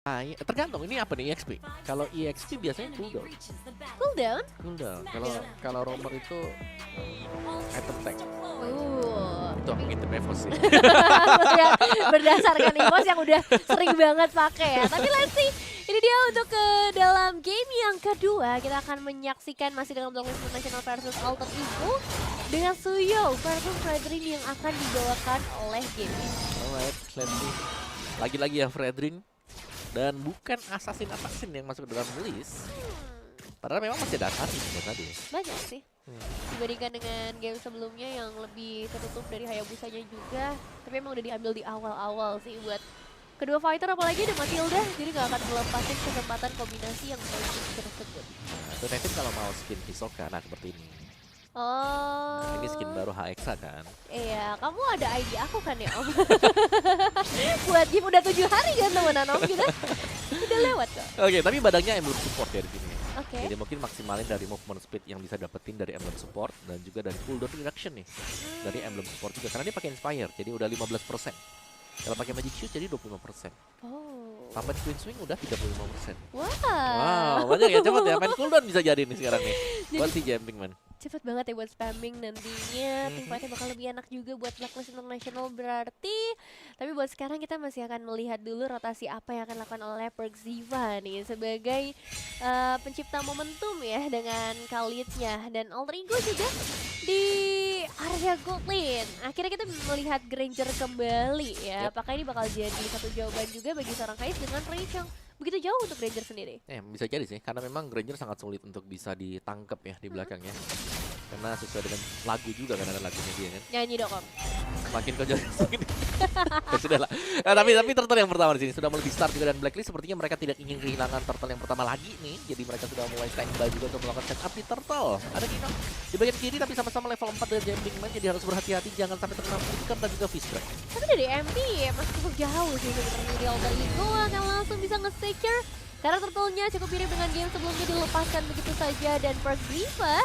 Tergantung ini apa nih EXP. Kalau EXP biasanya cooldown. Cooldown? Cooldown. Kalau roamer itu item tag. Itu aku ngintip Evos sih. Ya, berdasarkan Evos yang udah sering banget pakai ya. Tapi let's see. Ini dia untuk ke dalam game yang kedua. Kita akan menyaksikan masih dengan Blacklist International versus Alter Ego dengan Suyo versus Fredrin yang akan dibawakan oleh game ini. Alright, let's see. Lagi-lagi ya Fredrin. Dan bukan assassin yang masuk ke dalam list. Padahal memang masih ada assassin tadi. Banyak sih. Dibandingkan dengan game sebelumnya yang lebih tertutup dari Hayabusanya juga. Tapi emang udah diambil di awal-awal sih buat kedua fighter, apalagi ada Matilda. Jadi gak akan melepasin kesempatan kombinasi yang bagus tersebut. Nah, itu Nathan kalau mau skin Hisoka, nah seperti ini. Oh. Ini skin baru HXA kan? Iya, kamu ada ID aku kan ya Om? Buat game udah 7 hari kan temenan Om kita? Udah lewat kok. Oke, tapi badannya emblem support ya di sini. Oke. Jadi mungkin maksimalin dari movement speed yang bisa dapetin dari emblem support dan juga dari cooldown reduction nih. Dari emblem support juga karena dia pakai inspire, jadi udah 15%. Kalau pakai magic shoot jadi 25%. Oh. Sampai Queen Swing udah 35%. Wow. Banyak ya, cepet ya. Main cooldown bisa jadi nih sekarang nih. Buat si Jumping Man. Cepet banget ya buat spamming nantinya. Teamfightnya bakal lebih enak juga buat Blacklist International berarti. Tapi buat sekarang kita masih akan melihat dulu rotasi apa yang akan dilakukan oleh Perkziva nih sebagai pencipta momentum ya dengan Khalidnya dan Alter Ego juga di area gold lane. Akhirnya kita melihat Granger kembali ya. Apakah ini bakal jadi satu jawaban juga bagi seorang Kais dengan range yang begitu jauh untuk Granger sendiri? Bisa jadi sih, karena memang Granger sangat sulit untuk bisa ditangkap ya di belakangnya. Karena sesuai dengan lagu juga kan, ada lagunya dia kan. Nyanyi dong Om. Makin kau jadi ini. Ya sudah lah. Nah, tapi Turtle yang pertama di sini sudah mulai di start juga dan Blacklist sepertinya mereka tidak ingin kehilangan Turtle yang pertama lagi nih. Jadi mereka sudah mulai standby juga untuk melakukan setup di Turtle. Ada Kino di bagian kiri tapi sama-sama level 4 dari Jumping Man, jadi harus berhati-hati jangan sampai terkena flicker dan juga fishback. Tapi dari MP ya masih cukup jauh sih sebenarnya. Di Alter Ego akan langsung bisa nge-secure karena turtle-nya cukup mirip dengan game sebelumnya, dilepaskan begitu saja dan Perkziva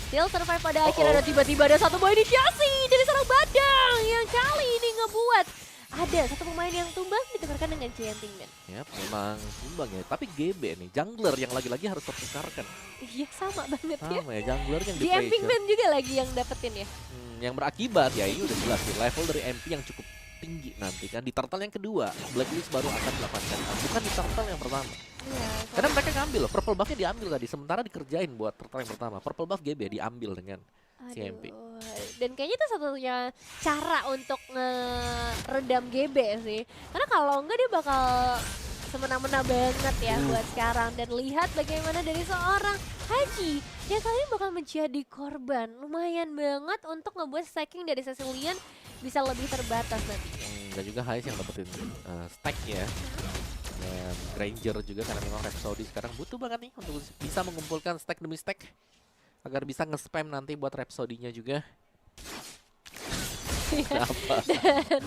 still survive pada akhirnya. Dan tiba-tiba ada satu buah inisiasi dari seorang Badang yang kali ini ngebuat ada satu pemain yang tumbang ditukarkan dengan Chanting Man. Ya, memang tumbang ya. Tapi GB nih, jungler yang lagi-lagi harus tertukarkan. Iya sama banget ya. Sama ya, jungler yang di Chanting Man juga lagi yang dapetin ya. Yang berakibat ya ini udah jelas nih, level dari MP yang cukup tinggi nanti kan. Di Turtle yang kedua, Blacklist baru akan melakukan bukan di Turtle yang pertama. Iya, Karena mereka ngambil loh, purple buff-nya diambil tadi. Sementara dikerjain buat Turtle yang pertama. Purple buff GB diambil dengan CMP. Dan kayaknya itu satu-satunya cara untuk ngeredam GB sih. Karena kalau enggak dia bakal semena-mena banget ya buat sekarang. Dan lihat bagaimana dari seorang Haji yang kali ini bakal menjadi korban. Lumayan banget untuk ngebuat stacking dari Cecilian bisa lebih terbatas nantinya. Dan juga Hais yang dapetin stack ya. Dan Granger juga karena memang Rhapsody sekarang butuh banget nih untuk bisa mengumpulkan stack demi stack agar bisa nge-spam nanti buat Rhapsody-nya juga. Dan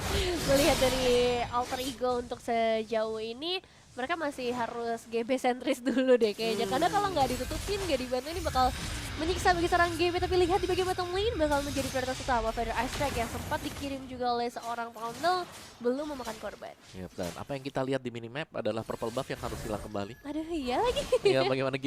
melihat dari Alter Ego untuk sejauh ini mereka masih harus GB sentris dulu deh kayaknya. Karena kalau nggak ditutupin, nggak dibantu ini bakal menyiksa bagi seorang GB. Tapi lihat di bagian bottom lane bakal menjadi prioritas utama. Feather Ice Strike yang sempat dikirim juga oleh seorang Poundle belum memakan korban. Yep, dan apa yang kita lihat di minimap adalah purple buff yang harus hilang kembali. Aduh iya lagi. Ya bagaimana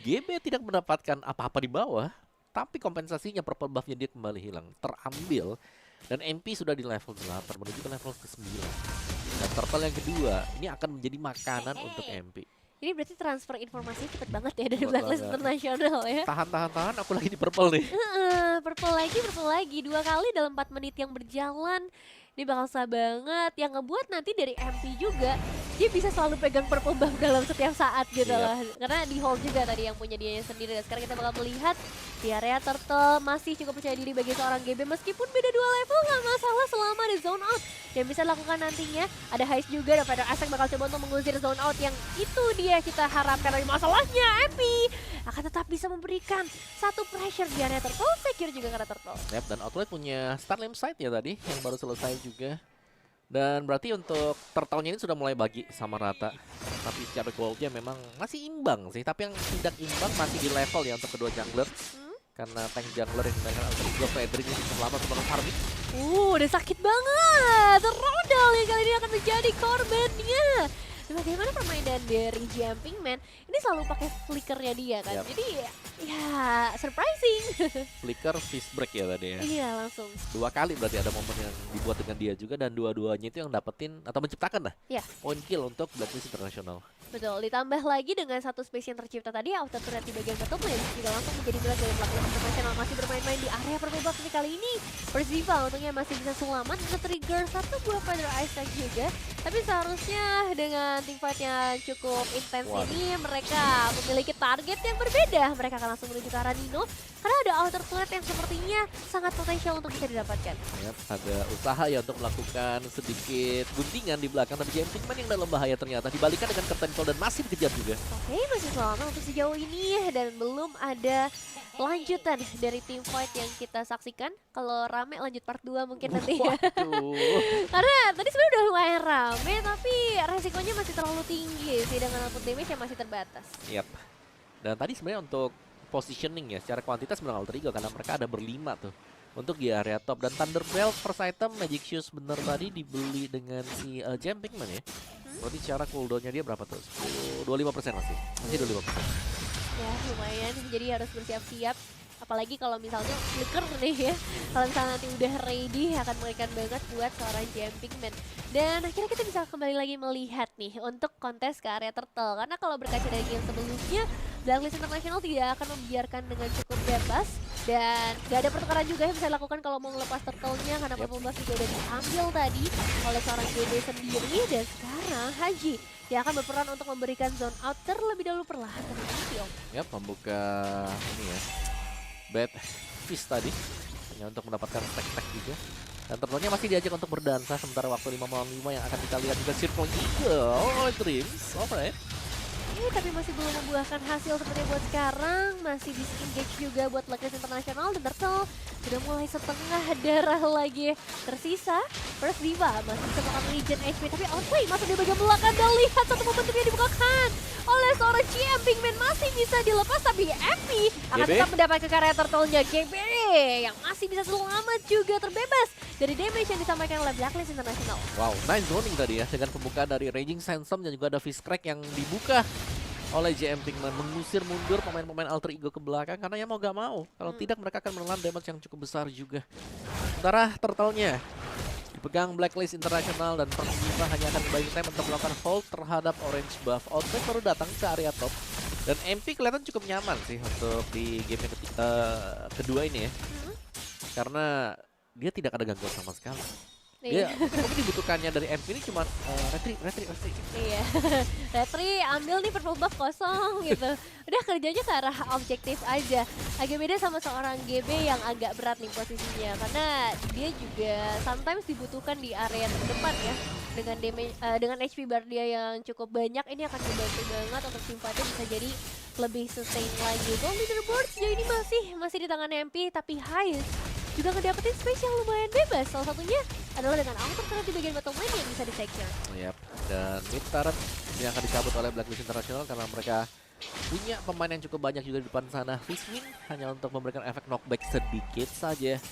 GB tidak mendapatkan apa-apa di bawah, tapi kompensasinya purple buff-nya dia kembali hilang, terambil. Dan MP sudah di level 8 menuju ke level ke-9. Dan Turtle yang kedua ini akan menjadi makanan untuk MP. Ini berarti transfer informasi cepet banget ya dari Blacklist International ya. Tahan, aku lagi di purple nih. Purple lagi 2 kali dalam 4 menit yang berjalan. Ini bakal susah banget, yang ngebuat nanti dari MP juga dia bisa selalu pegang purple buff dalam setiap saat gitu lah. Karena di hold juga tadi yang punya dia sendiri. Dan sekarang kita bakal melihat di area Turtle masih cukup percaya diri bagi seorang GB. Meskipun beda 2 level gak masalah selama di zone out. Yang bisa dilakukan nantinya ada Heist juga dan Feather Ice bakal coba untuk mengusir zone out. Yang itu dia kita harapkan. Dari masalahnya MP akan tetap bisa memberikan satu pressure di area Turtle. Secure juga karena Turtle. Yep, dan Outlet punya Starlim Sight ya tadi yang baru selesai juga. Dan berarti untuk Turtle-nya ini sudah mulai bagi sama rata. Tapi secara goldnya memang masih imbang sih. Tapi yang tidak imbang masih di level ya untuk kedua jungler. Karena tank jungler yang dimainkan Alter Ego Fredrin ini cukup lama untuk farming. Udah sakit banget. Rodal yang kali ini akan menjadi korbannya. Dan bagaimana permainan dari Jumping Man ini selalu pakai flickernya dia kan. Yap. Jadi ya surprising. Flicker fist break ya tadi ya. Iya langsung. 2 kali berarti ada momen yang dibuat dengan dia juga dan dua-duanya itu yang dapetin atau menciptakan lah Iya. poin kill untuk Blacklist International. Betul, ditambah lagi dengan satu space yang tercipta tadi, auto turret di bagian bottom lane juga langsung menjadi milik dari Blacklist International. Masih bermain-main di area purple buff nih kali ini. Perziva untungnya masih bisa selamat, bisa trigger satu buah Feather Ice Tag juga. Tapi seharusnya dengan teamfight-nya cukup intens Waduh. ini, mereka memiliki target yang berbeda. Mereka akan langsung menuju ke arah Nino, karena ada outer turret yang sepertinya sangat potensial untuk bisa didapatkan. Yap, ada usaha ya untuk melakukan sedikit guntingan di belakang, tapi Jumping Man yang dalam bahaya ternyata dibalikan dengan Captain Cold dan masih dikejar juga. Oke, masih selamat untuk sejauh ini dan belum ada lanjutan dari team fight yang kita saksikan. Kalau rame lanjut part 2 mungkin nanti ya. Waduh. Karena tadi sebenarnya udah lumayan rame tapi resikonya masih terlalu tinggi sih dengan output damage yang masih terbatas. Yap. Dan tadi sebenarnya untuk positioning ya, secara kuantitas menang Alter Ego karena mereka ada berlima tuh untuk di area top. Dan Thunder Belt first item Magic Shoes bener tadi dibeli dengan si Jumping Man ya. Berarti secara cooldownnya dia berapa tuh? 25% masih 25%. Ya lumayan, jadi harus bersiap-siap. Apalagi kalau misalnya flicker nih ya. Kalau misalnya nanti udah ready akan mengerikan banget buat seorang Jumping Man. Dan akhirnya kita bisa kembali lagi melihat nih untuk kontes ke area turtle. Karena kalau berkaca dari game sebelumnya, Blacklist International tidak akan membiarkan dengan cukup bebas. Dan gak ada pertukaran juga yang bisa dilakukan kalau mau melepas turtle-nya. Karena Purple Buff juga udah diambil tadi oleh seorang GB sendiri. Dan sekarang Haji yang akan berperan untuk memberikan zone out terlebih dahulu perlahan. Yap, membuka ini ya. Bad Fist tadi hanya untuk mendapatkan stack-stack juga. Dan turtle-nya masih diajak untuk berdansa sementara waktu 5 melawan 5 yang akan kita lihat juga Circle Eagle oleh Dreams. Alright. Tapi masih belum membuahkan hasil seperti buat sekarang. Masih disengage juga buat Blacklist International. Dan Turtle sudah mulai setengah darah lagi tersisa. First Diva masih bisa makan regen HP. Tapi outplay masuk di bagian belakang. Dan lihat satu momentum yang dibukakan oleh seorang Jumping Man. Masih bisa dilepas tapi MP akan GB tetap mendapatkan karya Turtle-nya. GB yang masih bisa selamat juga terbebas dari damage yang disampaikan oleh Blacklist International. Wow, nice zoning tadi ya dengan pembukaan dari Raging Sandstorm dan juga ada Fist Crack yang dibuka oleh Jumping Man, mengusir mundur pemain-pemain Alter Ego ke belakang karena ya mau gak mau. Kalau tidak mereka akan menelan damage yang cukup besar juga. Sementara turtle-nya dipegang Blacklist International dan Persiva hanya akan buying time untuk melakukan hold terhadap Orange Buff. Outbreak baru datang ke area top. Dan MP kelihatan cukup nyaman sih untuk di game yang kedua ini ya. Karena dia tidak ada gangguan sama sekali. Dia mungkin dibutuhkannya dari MP ini cuma retri. Iya, Retri ambil nih purple buff kosong gitu. Udah kerjanya ke arah objektif aja. Agak beda sama seorang GB yang agak berat nih posisinya. Karena dia juga sometimes dibutuhkan di area terdepan ya. Dengan damage, dengan HP bar dia yang cukup banyak, ini akan membantu banget untuk tim fighter bisa jadi lebih sustain lagi. Gold leaderboard sejauh ini masih di tangan MP, tapi Highest juga ngedapetin space yang lumayan bebas. Salah satunya adalah dengan outer turret di bagian bottom lane yang bisa di-secure. Yap, dan mid turret yang akan dicabut oleh Blacklist International karena mereka punya pemain yang cukup banyak juga di depan sana. Fishwin hanya untuk memberikan efek knockback sedikit saja.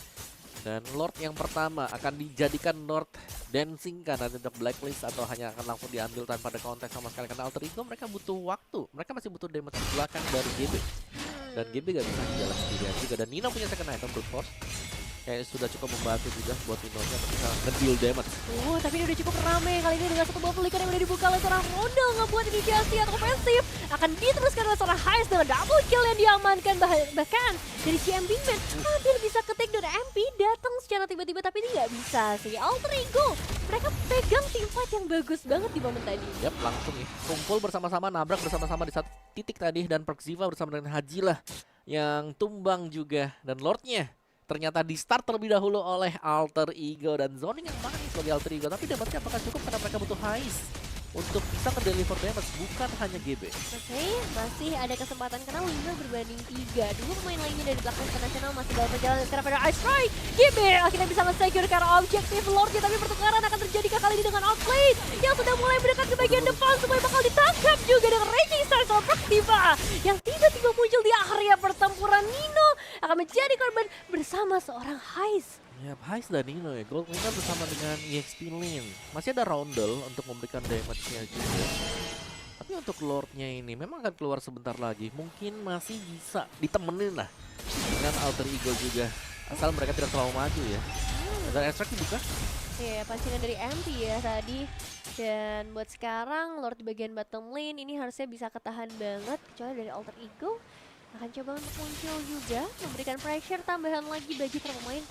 Dan Lord yang pertama akan dijadikan Lord dancing kan nanti untuk Blacklist atau hanya akan langsung diambil tanpa ada konteks sama sekali karena Alter Ego mereka butuh waktu. Mereka masih butuh damage di belakang dari GB. Dan GB gak bisa jalan sendirian juga. Dan Nino punya second item Brute Force. Kayak sudah cukup membantu juga buat Nino-nya untuk bisa nge-deal damage. Tapi ini udah cukup ramai kali ini dengan satu buah flicker yang udah dibuka oleh seorang Model ngebuat inisiasi atau offensif. Akan diteruskan oleh seorang Highest dengan double kill yang diamankan bahkan dari Jumping Man. Hampir bisa ketik dari MP datang secara tiba-tiba tapi ini nggak bisa sih. Alter Ego mereka pegang team fight yang bagus banget di momen tadi. Yap, langsung ya. Kumpul bersama-sama, nabrak bersama-sama di satu titik tadi. Dan Perxiva bersama dengan Haji lah yang tumbang juga. Dan Lordnya ternyata di start terlebih dahulu oleh Alter Ego. Dan zoning yang manis bagi Alter Ego. Tapi damage-nya apakah cukup karena mereka butuh Highest untuk bisa nge-deliver damage, bukan hanya GB. Oke, masih ada kesempatan karena 5 berbanding 3. Dua pemain lainnya dari Blacklist International masih dalam perjalanan karena pada Ice Strike. GB akhirnya bisa men-secure karena objektif Lordnya, tapi pertukaran akan terjadi kali ini dengan outplay yang sudah mulai mendekat ke bagian depan. Supaya bakal ditangkap juga dengan Raging Stars of Persiva yang tiba-tiba muncul di area pertempuran. Nino akan menjadi korban bersama bersama seorang Heist. Ya, Heist dan Nino ya, Gold winner bersama dengan EXP Lane. Masih ada Roundel untuk memberikan damage-nya juga. Tapi untuk Lordnya ini memang akan keluar sebentar lagi. Mungkin masih bisa ditemenin lah dengan Alter Ego juga. Asal mereka tidak terlalu maju ya. Dan extract dibuka. Iya, pancingan dari MP ya tadi. Dan buat sekarang Lord di bagian bottom lane ini harusnya bisa ketahan banget. Kecuali dari Alter Ego akan coba untuk muncul juga, memberikan pressure tambahan lagi bagi para pemain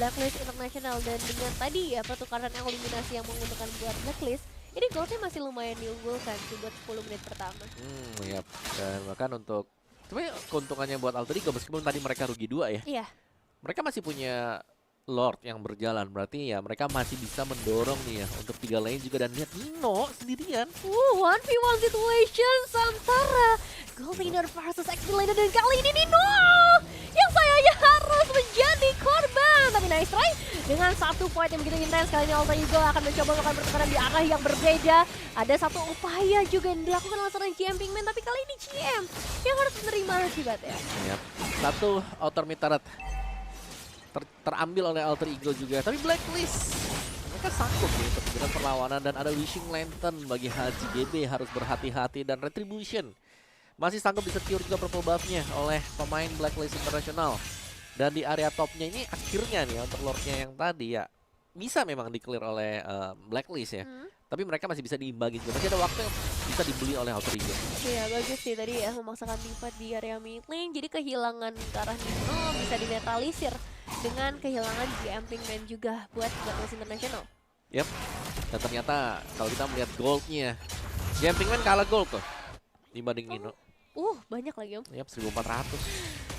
Blacklist International. Dan dengan tadi ya pertukaran eliminasi yang menguntungkan buat Blacklist, ini goldnya masih lumayan diunggulkan sih buat 10 menit pertama. Ya. Dan bahkan untuk sebenarnya keuntungannya buat Alter Ego meskipun tadi mereka rugi 2 ya. Iya. Mereka masih punya Lord yang berjalan, berarti ya mereka masih bisa mendorong nih ya untuk 3 lane juga. Dan lihat Nino sendirian. 1v1 situation Samsara Gold Laner versus XP Laner, dan kali ini Nino yang sayangnya harus menjadi korban. Tapi nice try dengan satu fight yang begitu intens. Kali ini Alter Ego akan mencoba melakukan pertukaran di arah yang berbeda. Ada satu upaya juga yang dilakukan oleh seorang GM Pinkman, tapi kali ini GM yang harus menerima akibatnya. Yap. Satu outer mid turret terambil oleh Alter Ego juga. Tapi Blacklist mereka sanggup nih untuk menjalankan perlawanan. Dan ada Wishing Lantern bagi Haji GB, harus berhati-hati. Dan Retribution masih sanggup disecure juga purple buff-nya oleh pemain Blacklist International. Dan di area topnya ini akhirnya nih untuk Lordnya yang tadi ya bisa memang di-clear oleh Blacklist ya. Tapi mereka masih bisa diimbangi juga. Masih ada waktu yang bisa dibeli oleh Alter Ego. Iya bagus sih tadi ya, memaksakan lipat di area mid lane. Jadi kehilangan ke arah Nino bisa dinetralisir dengan kehilangan GM Pinkman juga buat Blacklist International. Yap. Dan ternyata kalau kita melihat goldnya, GM Pinkman kalah gold tuh dibanding Nino. Banyak lagi Om. Yap, 1400.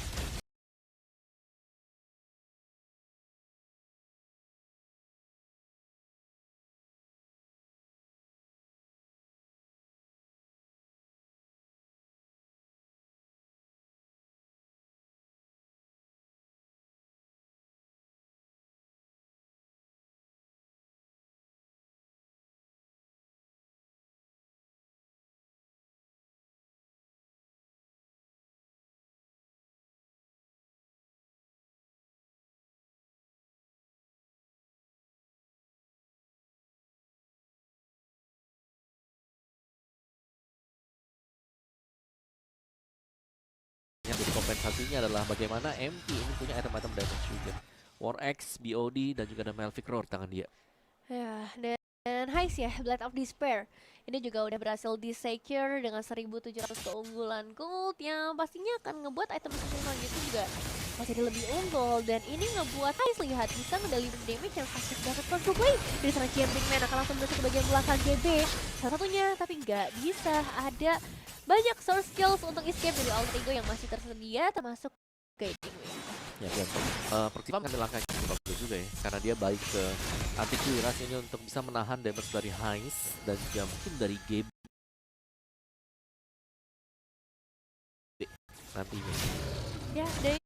Yang jadi kompensasinya adalah bagaimana MP ini punya item-item damage juga. War X, BOD, dan juga ada Melvic Roar tangan dia. Ya, dan Heist ya, Blade of Despair. Ini juga udah berhasil di-secure dengan 1700 keunggulan gold yang pastinya akan ngebuat item selanjutnya juga masih lebih unggul. Dan ini ngebuat Heist lihat bisa ngedeliver damage yang sakit banget constantly dari seorang GM Pinkman. Akan langsung masuk ke bagian belakang GB salah satunya, tapi nggak bisa. Ada banyak source skills untuk escape dari Alter Ego yang masih tersedia, termasuk Guiding Wave. Ya, Persipa mengambil langkah yang cukup bagus juga ya, karena dia baik ke anti-Quiras ini untuk bisa menahan damage dari Heist dan juga mungkin dari Gabe nantinya. Ya, dari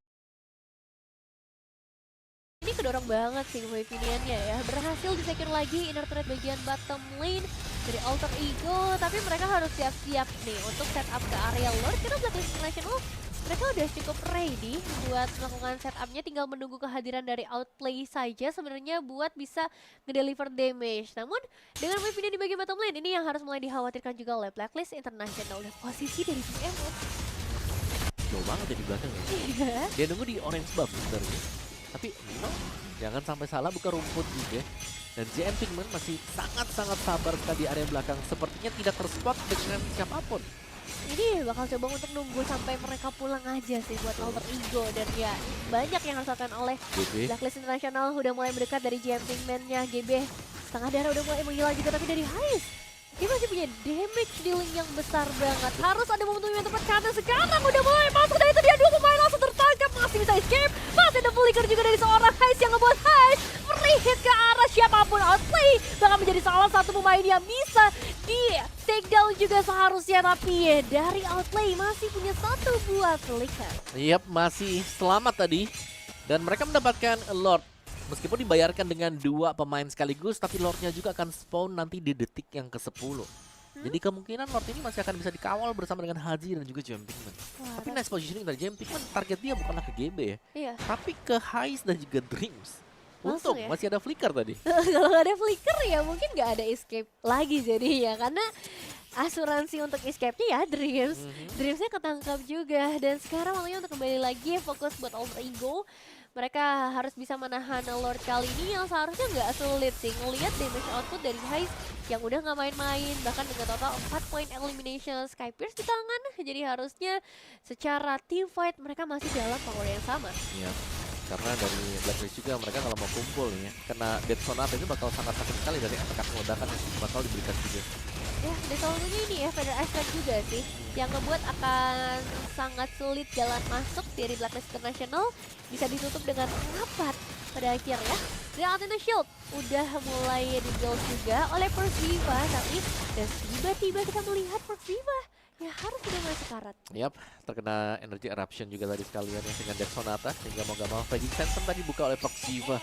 ini kedorong banget sih wave iniannya ya. Berhasil di-secure lagi inner turret bagian bottom lane dari Alter Ego, tapi mereka harus siap-siap nih untuk setup ke area Lord karena Blacklist International mereka udah cukup ready buat melakukan setupnya, tinggal menunggu kehadiran dari Outplay saja sebenarnya buat bisa ngedeliver damage. Namun dengan wave ini di bagian bottom lane ini yang harus mulai dikhawatirkan juga oleh Blacklist International. Dan posisi dari GM Jauh banget ya di belakang ya. Dia nunggu di orange buff sebenarnya. Tapi Nino jangan sampai salah buka rumput juga. Dan GM Pinkman masih sangat-sangat sabar sekali di area belakang. Sepertinya tidak terspot dengan siapapun. Ini bakal coba untuk nunggu sampai mereka pulang aja sih buat Alter Ego. Dan ya banyak yang harus dilakukan oleh GB. Blacklist International. Udah mulai mendekat dari GM Pinkman-nya. GB setengah darah udah mulai menghilang juga, tapi dari Heist dia masih punya damage dealing yang besar banget. Harus ada momentum yang tepat karena sekarang udah mulai masuk, dan itu dia dua pemain langsung tertangkap. Masih bisa escape, masih ada flicker juga dari seorang Heist yang ngebuat Heist free hit ke arah siapapun. Outplay bakal menjadi salah satu pemain yang bisa di takedown juga seharusnya. Tapi ya, dari Outplay masih punya satu buah flicker. Yap, masih selamat tadi. Dan mereka mendapatkan Lord. Meskipun dibayarkan dengan 2 pemain sekaligus, tapi Lordnya juga akan spawn nanti di detik yang ke-10. Jadi kemungkinan Lord ini masih akan bisa dikawal bersama dengan Haji dan juga Jumpingman. Wah, Tapi next positioning dari Jumpingman, target dia bukanlah ke GB ya, iya. tapi ke Heist dan juga Dreams. Langsung Untung ya? masih ada Flicker tadi. Kalau nggak ada flicker ya mungkin nggak ada escape lagi jadinya, karena asuransi untuk escape-nya ya Dreams. Dreamsnya ketangkap juga, dan sekarang waktunya untuk kembali lagi fokus buat Alter Ego. Mereka harus bisa menahan Lord kali ini yang seharusnya nggak sulit sih. Ngelihat damage output dari Heist yang udah nggak main-main, bahkan dengan total 4 point elimination Skypierce di tangan. Jadi harusnya secara team fight mereka masih dalam power yang sama. Iya. Karena dari Blacklist juga mereka kalau mau kumpul nih ya, kena Dead Sonata itu bakal sangat sakit sekali dari efek ledakan yang bakal diberikan juga. Ya, dan salah satunya ini ya, Feather Aspect juga sih, yang ngebuat akan sangat sulit jalan masuk dari Blacklist International, bisa ditutup dengan rapat pada akhirnya. Dan Athena Shield udah mulai di-build juga oleh Persviva, tapi dan tiba-tiba kita melihat Persviva ya harus sudah mulai sekarat. Yap, terkena energy eruption juga tadi sekalian ya dengan Death Sonata, sehingga mau gak mau Fading Phantom tadi buka oleh Proxiva.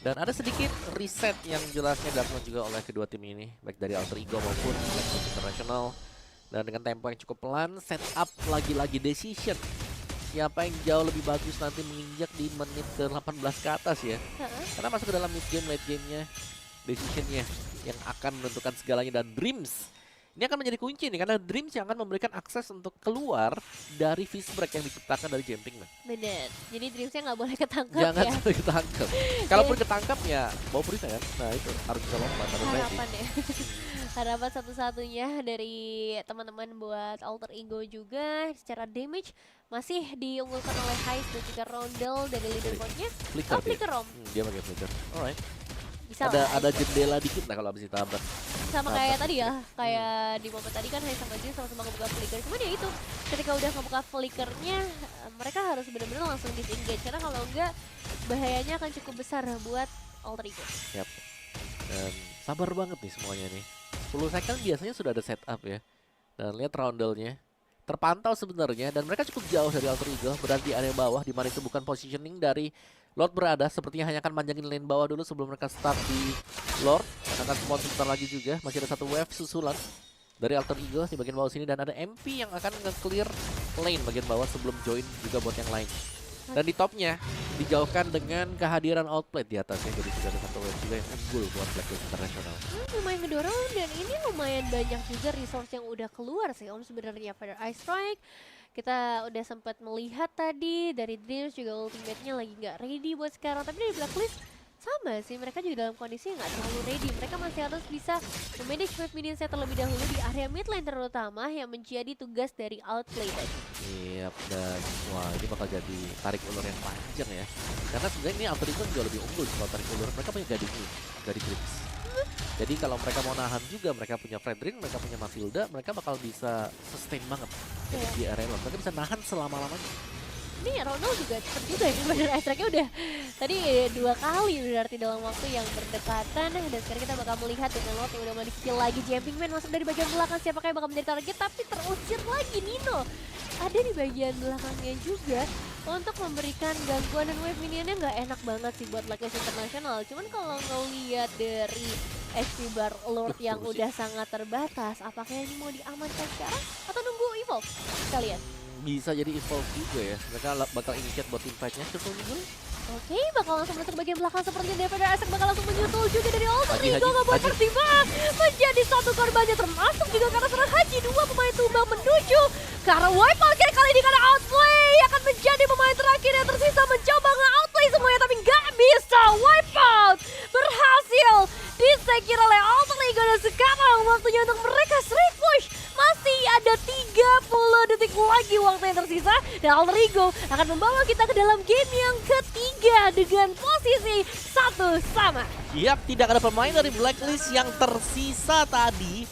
Dan ada sedikit reset yang jelasnya dilakukan juga oleh kedua tim ini, baik dari Alter Ego maupun Blacklist International. Dan dengan tempo yang cukup pelan, setup lagi-lagi decision. Siapa yang jauh lebih bagus nanti menginjak di menit ke-18 ke atas ya. Karena masuk ke dalam mid game, late game-nya, decision-nya yang akan menentukan segalanya. Dan Dreams ini akan menjadi kunci nih, karena Dreams yang akan memberikan akses untuk keluar dari fist break yang diciptakan dari Jumpingman. Bener, jadi Dreamsnya nggak boleh ketangkep Jangan ya. sampai ketangkep. Kalaupun ketangkep ya bawa perisai kan. Nah itu harus bisa lompat. Harapan ya. Harapan satu-satunya dari teman-teman buat Alter Ego juga secara damage masih diunggulkan oleh Heist dan juga Rondel dari leaderboardnya. Flicker Oh, Flicker Rom. dia pakai flicker. Alright. Bisa lah. Ada jendela dikit lah kalau habis ditabrak. Sama kayak tadi ya, kayak di momen tadi kan Heist sama Jin sama-sama ngebuka flicker. Cuman ya itu, ketika udah ngebuka flickernya, mereka harus benar-benar langsung disengage. Karena kalau enggak, bahayanya akan cukup besar buat Alter Ego. Yap. Dan sabar banget nih semuanya nih. 10 second biasanya sudah ada setup ya. Dan lihat roundelnya. Terpantau sebenarnya dan mereka cukup jauh dari Alter Ego, berada di area bawah di mana itu bukan positioning dari Lord berada, sepertinya hanya akan manjangin lane bawah dulu sebelum mereka start di Lord. Dan akan spawn sebentar lagi juga, masih ada satu wave susulan dari Alter Ego di bagian bawah sini, dan ada MP yang akan nge-clear lane bagian bawah sebelum join juga buat yang lain. Dan di topnya dijauhkan dengan kehadiran Outplay di atasnya, jadi sudah ada satu wave juga yang unggul buat Blacklist International. Lumayan ngedorong, dan ini lumayan banyak juga resource yang udah keluar sih Om sebenarnya. Pada Ice Strike kita udah sempat melihat tadi dari Dreams juga ultimate-nya lagi nggak ready buat sekarang, tapi dari Blacklist sama sih, mereka juga dalam kondisi yang nggak terlalu ready. Mereka masih harus bisa memanage wave minionsnya terlebih dahulu di area mid lane terutama yang menjadi tugas dari Outplay tadi. Iya, dan wah ini bakal jadi tarik ulur yang panjang ya. Karena sebenarnya ini Alter Ego jauh lebih unggul kalau tarik ulur. Mereka punya Gading ini dari Grips. Jadi kalau mereka mau nahan juga, mereka punya Fredrin, mereka punya Matilda, mereka bakal bisa sustain banget di area Lord. Mereka bisa nahan selama-lamanya. Ini Ronald juga cepet juga ya, bener Ice-Strike-nya udah tadi 2 kali berarti dalam waktu yang berdekatan. Dan sekarang kita bakal melihat dengan Lord yang udah mulai dikecil lagi. Jumpingman masuk dari bagian belakang, siapakah yang bakal menjadi target, tapi terusir lagi Nino. Ada di bagian belakangnya juga untuk memberikan gangguan, dan wave minionnya nggak enak banget sih buat Blacklist International. Cuman kalau ngeliat dari HP bar Lord yang udah sangat terbatas, apakah ini mau diamankan sekarang atau nunggu evolve? Kita lihat. Bisa jadi evolve juga ya. Mereka bakal initiate buat invite-nya ke dulu. Oke, bakal langsung masuk ke bagian belakang sepertinya Daripada Aspect bakal langsung menyusul juga dari Alter Haji, Ego. Nggak buat Haji. Persviva menjadi satu korbannya, termasuk juga karena serang Haji. 2 pemain tumbang menuju ke arah Wipeout kali ini, karena Outplay akan menjadi pemain terakhir yang tersisa mencoba nge-outplay semuanya, tapi nggak bisa. Wipeout berhasil disekir oleh Alter Ego, dan sekarang waktunya untuk mereka straight push. Masih ada 30 detik lagi waktu yang tersisa, dan Alter Ego akan membawa kita ke dalam game yang ketiga dengan posisi 1-1. Yap, tidak ada pemain dari Blacklist yang tersisa tadi.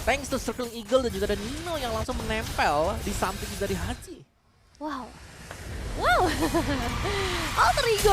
Thanks to Circling Eagle dan juga ada Nino yang langsung menempel di samping dari Haji. Wow. Wow. Alter Ego